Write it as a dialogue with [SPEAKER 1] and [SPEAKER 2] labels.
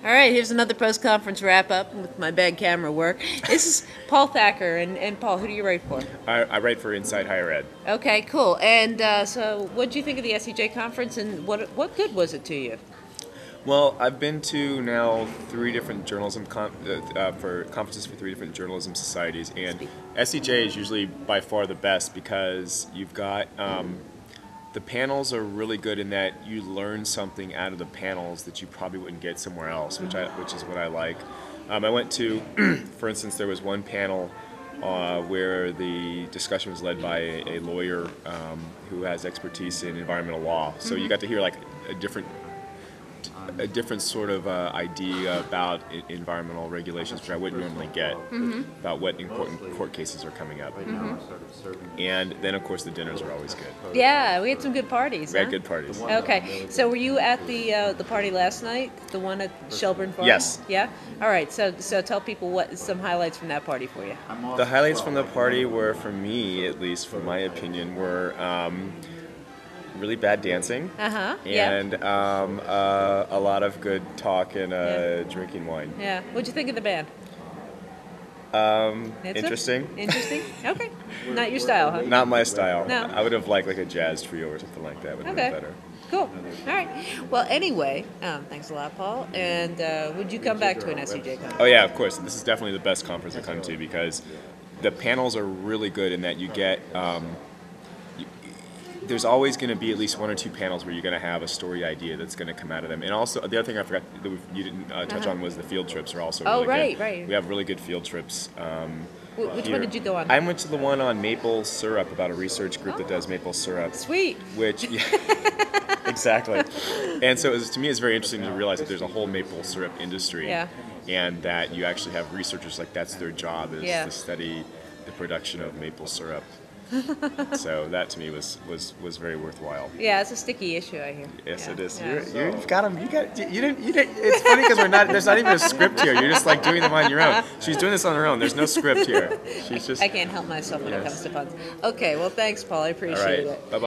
[SPEAKER 1] All right, here's another post-conference wrap-up with my bad camera work. This is Paul Thacker, and Paul, who do you write for?
[SPEAKER 2] I write for Inside Higher Ed.
[SPEAKER 1] Okay, cool. And so what do you think of the SEJ conference, and what good was it to you?
[SPEAKER 2] Well, I've been to now 3 different journalism for conferences for 3 different journalism societies, and SEJ is usually by far the best because you've got the panels are really good in that you learn something out of the panels that you probably wouldn't get somewhere else, which is what I like. I went to, for instance, there was one panel where the discussion was led by a lawyer who has expertise in environmental law. So you got to hear like a different sort of idea about environmental regulations, which I wouldn't normally get, about what important court cases are coming up. And then, of course, the dinners are always good.
[SPEAKER 1] Yeah, we had some good parties.
[SPEAKER 2] We had good parties.
[SPEAKER 1] Okay, so were you at the party last night, the one at Shelburne Farm?
[SPEAKER 2] Yes.
[SPEAKER 1] Yeah? All right, so tell people what some highlights from that party for you.
[SPEAKER 2] The highlights from the party were, for me, at least, for my opinion, were really bad dancing, and a lot of good talk and drinking wine.
[SPEAKER 1] Yeah. What'd you think of the band?
[SPEAKER 2] Interesting.
[SPEAKER 1] Interesting? Okay. Not your style, huh?
[SPEAKER 2] Not my style.
[SPEAKER 1] No.
[SPEAKER 2] I would have liked like a jazz trio or something like that. Would have been better.
[SPEAKER 1] Cool. All right. Well, anyway, thanks a lot, Paul. And would you come back to an SEJ conference?
[SPEAKER 2] Oh yeah, of course. This is definitely the best conference to come to because the panels are really good in that you get. There's always going to be at least 1 or 2 panels where you're going to have a story idea that's going to come out of them. And also, the other thing I forgot that you didn't touch on was the field trips are also really good.
[SPEAKER 1] Right.
[SPEAKER 2] We have really good field trips.
[SPEAKER 1] Which one did you go on?
[SPEAKER 2] I went to the one on maple syrup, about a research group that does maple syrup.
[SPEAKER 1] Sweet.
[SPEAKER 2] Which, yeah, exactly. And so to me, it's very interesting to realize that there's a whole maple syrup industry.
[SPEAKER 1] Yeah.
[SPEAKER 2] And that you actually have researchers, like that's their job, is to study the production of maple syrup. So that to me was very worthwhile.
[SPEAKER 1] Yeah, it's a sticky issue, I hear.
[SPEAKER 2] Yes, it is.
[SPEAKER 1] Yeah.
[SPEAKER 2] You've got them. You didn't. It's funny because there's not even a script here. You're just like doing them on your own. She's doing this on her own. There's no script here. She's just.
[SPEAKER 1] I can't help myself when it comes to puns. Okay, well, thanks, Paul. I appreciate it.
[SPEAKER 2] Bye bye.